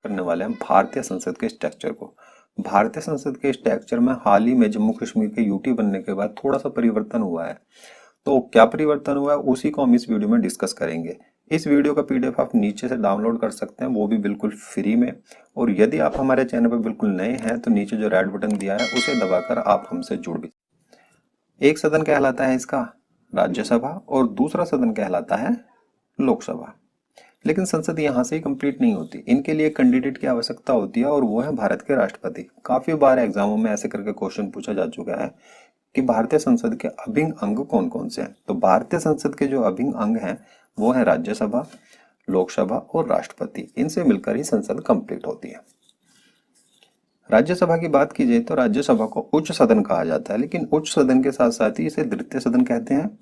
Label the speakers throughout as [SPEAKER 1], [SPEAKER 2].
[SPEAKER 1] करने वाले हैं भारतीय संसद के स्ट्रक्चर को। भारतीय संसद के स्ट्रक्चर में हाल ही में जम्मू कश्मीर के यूटी बनने के बाद थोड़ा सा परिवर्तन हुआ है। तो क्या परिवर्तन हुआ है उसी को हम इस वीडियो में डिस्कस करेंगे। इस वीडियो का पीडीएफ आप नीचे से डाउनलोड कर सकते हैं, वो भी बिल्कुल फ्री में। और यदि आप हमारे चैनल पर बिल्कुल नए हैं तो नीचे जो रेड बटन दिया है उसे दबाकर आप हमसे जुड़ भी। एक सदन कहलाता है इसका राज्यसभा और दूसरा सदन कहलाता है लोकसभा। लेकिन संसद यहाँ से ही कंप्लीट नहीं होती, इनके लिए कैंडिडेट की आवश्यकता होती है और वो है भारत के राष्ट्रपति। काफी बार एग्जामों में ऐसे करके क्वेश्चन पूछा जा चुका है कि भारतीय संसद के अभिन्न अंग कौन कौन से हैं। तो भारतीय संसद के जो अभिन्न अंग हैं वो है राज्यसभा, लोकसभा और राष्ट्रपति। इनसे मिलकर ही संसद कंप्लीट होती है। राज्यसभा की बात की जाए तो राज्यसभा को उच्च सदन कहा जाता है, लेकिन उच्च सदन के साथ साथ ही इसे द्वितीय सदन कहते हैं।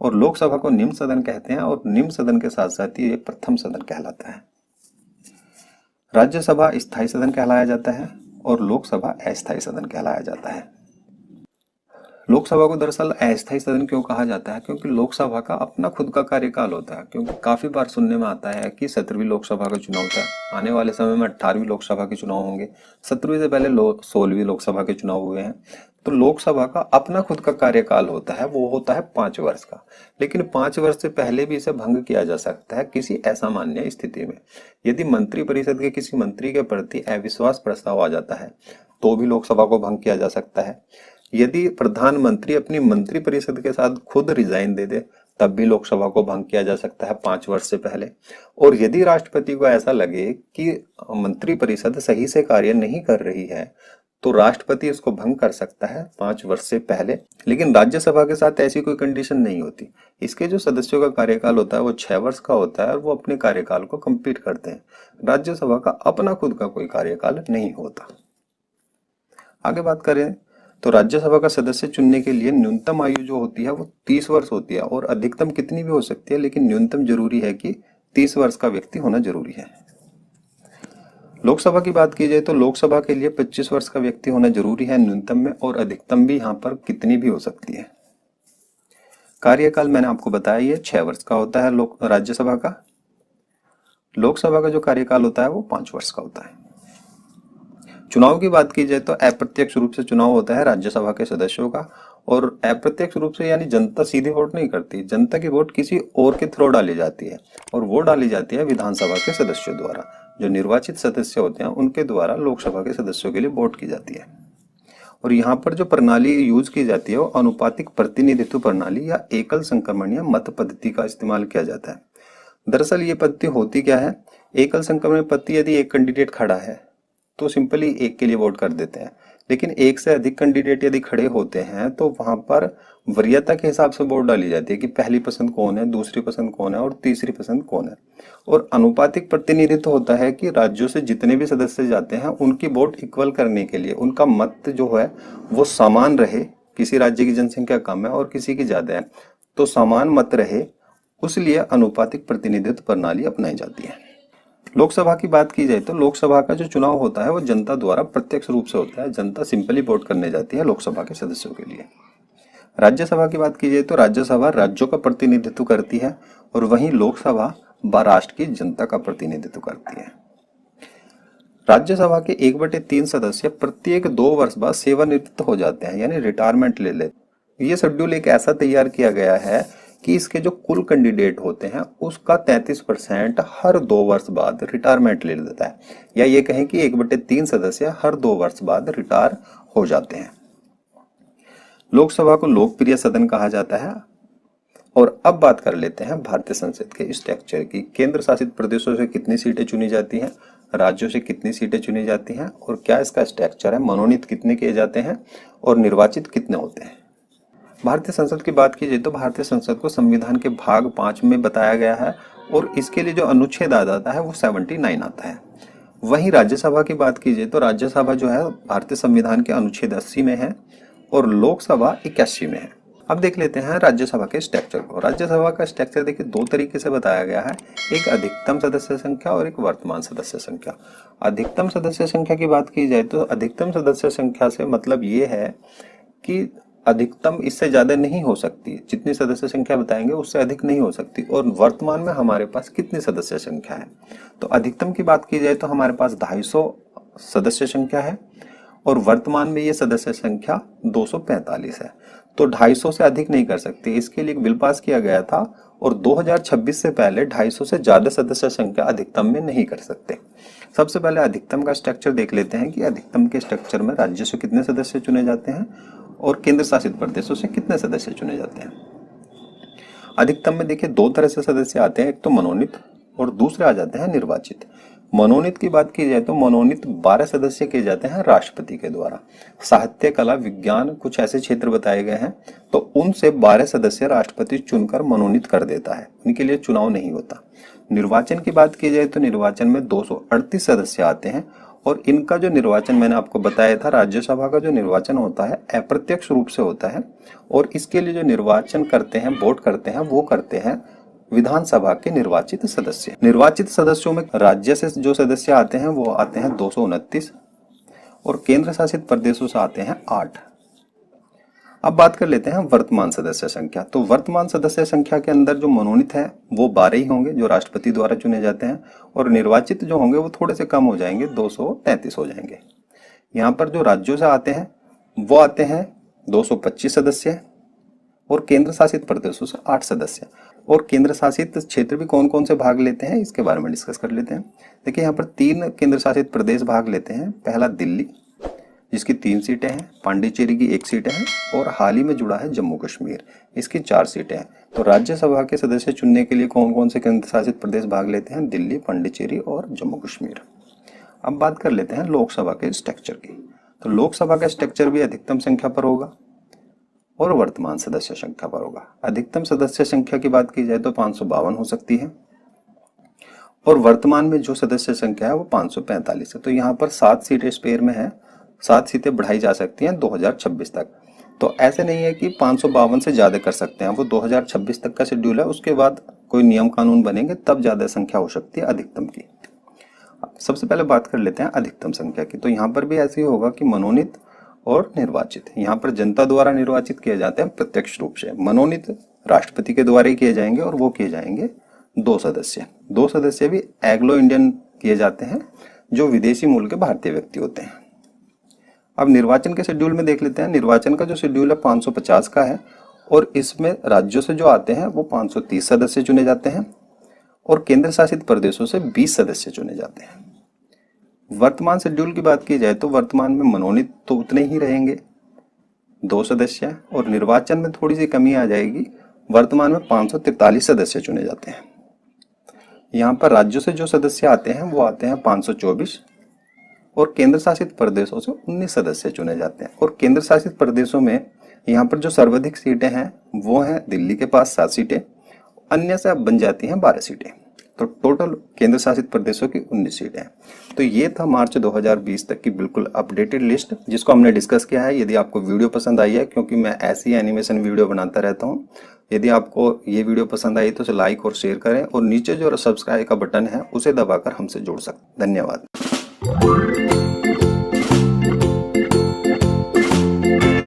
[SPEAKER 1] और लोकसभा को निम्न सदन कहते हैं और निम्न सदन के साथ साथ ही ये प्रथम सदन कहलाता है। राज्यसभा स्थायी सदन कहलाया जाता है और लोकसभा अस्थायी सदन कहलाया जाता है। लोकसभा को दरअसल अस्थायी सदन क्यों कहा जाता है? क्योंकि लोकसभा का अपना खुद का कार्यकाल होता है। क्योंकि काफी बार सुनने में आता है कि 17वीं लोकसभा का चुनाव था, आने वाले समय में 18वीं लोकसभा के चुनाव होंगे, 17वीं से पहले 16वीं लोकसभा के चुनाव हुए हैं। तो लोकसभा का अपना खुद का कार्यकाल होता है, वो होता है 5 वर्ष का। लेकिन 5 वर्ष से पहले भी इसे भंग किया जा सकता है किसी असामान्य स्थिति में। यदि मंत्रिपरिषद के किसी मंत्री के प्रति अविश्वास प्रस्ताव आ जाता है तो भी लोकसभा को भंग किया जा सकता है। यदि प्रधानमंत्री अपनी मंत्रिपरिषद के साथ खुद रिजाइन दे दे तब भी लोकसभा को भंग किया जा सकता है 5 वर्ष से पहले। और यदि राष्ट्रपति को ऐसा लगे कि मंत्रिपरिषद सही से कार्य नहीं कर रही है तो राष्ट्रपति इसको भंग कर सकता है 5 वर्ष से पहले। लेकिन राज्यसभा के साथ ऐसी कोई कंडीशन नहीं होती। इसके जो सदस्यों का कार्यकाल होता है वो 6 वर्ष का होता है और वो अपने कार्यकाल को कंप्लीट करते हैं। राज्यसभा का अपना खुद का कोई कार्यकाल नहीं होता। आगे बात करें तो राज्यसभा का सदस्य चुनने के लिए न्यूनतम आयु जो होती है वो 30 वर्ष होती है और अधिकतम कितनी भी हो सकती है, लेकिन न्यूनतम जरूरी है कि 30 वर्ष का व्यक्ति होना जरूरी है। लोकसभा की बात की जाए तो लोकसभा के लिए 25 वर्ष का व्यक्ति होना जरूरी है न्यूनतम में, और अधिकतम भी यहाँ पर कितनी भी हो सकती है। कार्यकाल मैंने आपको बताया ये 6 वर्ष का होता है राज्यसभा का। लोकसभा का जो कार्यकाल होता है वो 5 वर्ष का होता है। चुनाव की बात की जाए तो अप्रत्यक्ष रूप से चुनाव होता है राज्यसभा के सदस्यों का। और अप्रत्यक्ष रूप से यानी जनता सीधे वोट नहीं करती, जनता की वोट किसी और के थ्रू डाली जाती है और वो डाली जाती है विधानसभा के सदस्यों द्वारा। जो निर्वाचित सदस्य होते हैं उनके द्वारा लोकसभा के सदस्यों के लिए वोट की जाती है। और यहाँ पर जो प्रणाली यूज की जाती है वो अनुपातिक प्रतिनिधित्व प्रणाली या एकल संक्रमणीय मत पद्धति का इस्तेमाल किया जाता है। दरअसल ये पद्धति होती क्या है? एकल संक्रमणीय पद्धति, यदि एक कैंडिडेट खड़ा है तो सिंपली एक के लिए वोट कर देते हैं। लेकिन एक से अधिक कैंडिडेट यदि खड़े होते हैं तो वहां पर वरीयता के हिसाब से वोट डाली जाती है कि पहली पसंद कौन है, दूसरी पसंद कौन है और तीसरी पसंद कौन है। और अनुपातिक प्रतिनिधित्व होता है कि राज्यों से जितने भी सदस्य जाते हैं उनकी वोट इक्वल करने के लिए उनका मत जो है वो समान रहे। किसी राज्य की जनसंख्या कम है और किसी की ज्यादा है तो समान मत रहे, उसलिए अनुपातिक प्रतिनिधित्व प्रणाली अपनाई जाती है। लोकसभा की बात की जाए तो लोकसभा का जो चुनाव होता है वो जनता द्वारा प्रत्यक्ष रूप से होता है। जनता सिंपली वोट करने जाती है लोकसभा के सदस्यों के लिए। राज्यसभा की बात की जाए तो राज्यसभा राज्यों का प्रतिनिधित्व करती है और वहीं लोकसभा राष्ट्र की जनता का प्रतिनिधित्व करती है। राज्यसभा के 1/3 सदस्य प्रत्येक 2 वर्ष बाद सेवानिवृत्त हो जाते हैं, यानी रिटायरमेंट ले लेते। ये शेड्यूल एक ऐसा तैयार किया गया है कि इसके जो कुल कैंडिडेट होते हैं उसका 33% हर 2 वर्ष बाद रिटायरमेंट ले लेता है, या ये कहें कि 1/3 सदस्य हर 2 वर्ष बाद रिटायर हो जाते हैं। लोकसभा को लोकप्रिय सदन कहा जाता है। और अब बात कर लेते हैं भारतीय संसद के स्ट्रक्चर की। केंद्र शासित प्रदेशों से कितनी सीटें चुनी जाती हैं, राज्यों से कितनी सीटें चुनी जाती हैं और क्या इसका स्ट्रक्चर है, मनोनीत कितने किए जाते हैं और निर्वाचित कितने होते हैं। भारतीय संसद की बात की जाए तो भारतीय संसद को संविधान के भाग 5 में बताया गया है और इसके लिए जो अनुच्छेद आ जाता है वो 79 आता है। वहीं राज्यसभा की बात की जाए तो राज्यसभा जो है भारतीय संविधान के अनुच्छेद 80 में है और लोकसभा 81 में है। अब देख लेते हैं राज्यसभा के स्ट्रक्चर को। राज्यसभा का स्ट्रक्चर देखिए 2 तरीके से बताया गया है, एक अधिकतम सदस्य संख्या और एक वर्तमान सदस्य संख्या। अधिकतम सदस्य संख्या की बात की जाए तो अधिकतम सदस्य संख्या से मतलब ये है कि अधिकतम इससे ज्यादा नहीं हो सकती, जितनी सदस्य संख्या बताएंगे उससे अधिक नहीं हो सकती। और वर्तमान में हमारे पास कितनी सदस्य संख्या है, तो अधिकतम की बात की जाए तो हमारे पास 250 सदस्य संख्या है और वर्तमान में ये सदस्य संख्या 245 है। तो 250 से अधिक नहीं कर सकते, इसके लिए एक बिल पास किया गया था और 2026 से पहले 250 से ज्यादा सदस्य संख्या अधिकतम में नहीं कर सकते। सबसे पहले अधिकतम का स्ट्रक्चर देख लेते हैं कि अधिकतम के स्ट्रक्चर में राज्य से कितने सदस्य चुने जाते हैं और केंद्र शासित प्रदेशों से कितने सदस्य चुने जाते हैं। अधिकतम में देखिए दो तरह से सदस्य आते हैं, एक तो मनोनीत और दूसरे आ जाते हैं निर्वाचित। मनोनीत की बात की जाए तो मनोनीत 12 सदस्य किए जाते हैं राष्ट्रपति के द्वारा। साहित्य, कला, विज्ञान कुछ ऐसे क्षेत्र बताए गए हैं, तो उनसे 12 सदस्य राष्ट्रपति चुनकर मनोनीत कर देता है, उनके लिए चुनाव नहीं होता। निर्वाचन की बात की जाए तो निर्वाचन में 238 सदस्य आते हैं और इनका जो निर्वाचन मैंने आपको बताया था, राज्यसभा का जो निर्वाचन होता है अप्रत्यक्ष रूप से होता है और इसके लिए जो निर्वाचन करते हैं, वोट करते हैं, वो करते हैं विधानसभा के निर्वाचित सदस्य। निर्वाचित सदस्यों में राज्य से जो सदस्य आते हैं वो आते हैं 229 और केंद्र शासित प्रदेशों से आते हैं 8। अब बात कर लेते हैं वर्तमान सदस्य संख्या। तो वर्तमान सदस्य संख्या के अंदर जो मनोनीत है वो 12 ही होंगे जो राष्ट्रपति द्वारा चुने जाते हैं और निर्वाचित जो होंगे वो थोड़े से कम हो जाएंगे, 233 हो जाएंगे। यहाँ पर जो राज्यों से आते हैं वो आते हैं 225 सदस्य और केंद्र शासित प्रदेशों से 8 सदस्य। और केंद्र शासित क्षेत्र भी कौन कौन से भाग लेते हैं इसके बारे में डिस्कस कर लेते हैं। देखिए यहाँ पर 3 केंद्र शासित प्रदेश भाग लेते हैं। पहला दिल्ली जिसकी 3 सीटें हैं, पांडिचेरी की 1 सीट है और हाल ही में जुड़ा है जम्मू कश्मीर, इसकी 4 सीटें हैं। तो राज्यसभा के सदस्य चुनने के लिए कौन कौन से केंद्र शासित प्रदेश भाग लेते हैं, दिल्ली, पांडिचेरी और जम्मू कश्मीर। अब बात कर लेते हैं लोकसभा के स्ट्रक्चर की। तो लोकसभा का स्ट्रक्चर भी अधिकतम संख्या पर होगा और वर्तमान सदस्य संख्या पर होगा। अधिकतम सदस्य संख्या की बात की जाए तो 552 हो सकती है और वर्तमान में जो सदस्य संख्या है वो 545 है। तो यहाँ पर 7 सीटें स्पेयर में है, 7 सीटें बढ़ाई जा सकती हैं 2026 तक। तो ऐसे नहीं है कि 552 से ज्यादा कर सकते हैं, वो 2026 तक का शेड्यूल है, उसके बाद कोई नियम कानून बनेंगे तब ज्यादा संख्या हो सकती है अधिकतम की। सबसे पहले बात कर लेते हैं अधिकतम संख्या की। तो यहाँ पर भी ऐसे ही होगा कि मनोनीत और निर्वाचित। यहाँ पर जनता द्वारा निर्वाचित किए जाते हैं प्रत्यक्ष रूप से, मनोनीत राष्ट्रपति के द्वारा ही किए जाएंगे और वो किए जाएंगे 2 सदस्य। 2 सदस्य भी एंग्लो इंडियन किए जाते हैं जो विदेशी मूल के भारतीय व्यक्ति होते हैं। अब निर्वाचन के शेड्यूल में देख लेते हैं। निर्वाचन का जो शेड्यूल है 550 का है और इसमें राज्यों से जो आते हैं वो 530 सदस्य चुने जाते हैं और केंद्र शासित प्रदेशों से 20 सदस्य चुने जाते हैं। वर्तमान शेड्यूल की बात की जाए तो वर्तमान में मनोनीत तो उतने ही रहेंगे 2 सदस्य और निर्वाचन में थोड़ी सी कमी आ जाएगी, वर्तमान में 543 सदस्य चुने जाते हैं। यहाँ पर राज्यों से जो सदस्य आते हैं वो आते हैं 524 और केंद्र शासित प्रदेशों से 19 सदस्य चुने जाते हैं। और केंद्र शासित प्रदेशों में यहाँ पर जो सर्वाधिक सीटें हैं वो हैं दिल्ली के पास 7 सीटें, अन्य से अब बन जाती हैं 12 सीटें। तो टोटल केंद्र शासित प्रदेशों की 19 सीटें हैं। तो ये था मार्च 2020 तक की बिल्कुल अपडेटेड लिस्ट जिसको हमने डिस्कस किया है। यदि आपको वीडियो पसंद आई है, क्योंकि मैं ऐसी एनिमेशन वीडियो बनाता रहता हूँ, यदि आपको ये वीडियो पसंद आई तो उसे लाइक और शेयर करें और नीचे जो सब्सक्राइब का बटन है उसे दबाकर हमसे जुड़ सकते हैं। धन्यवाद।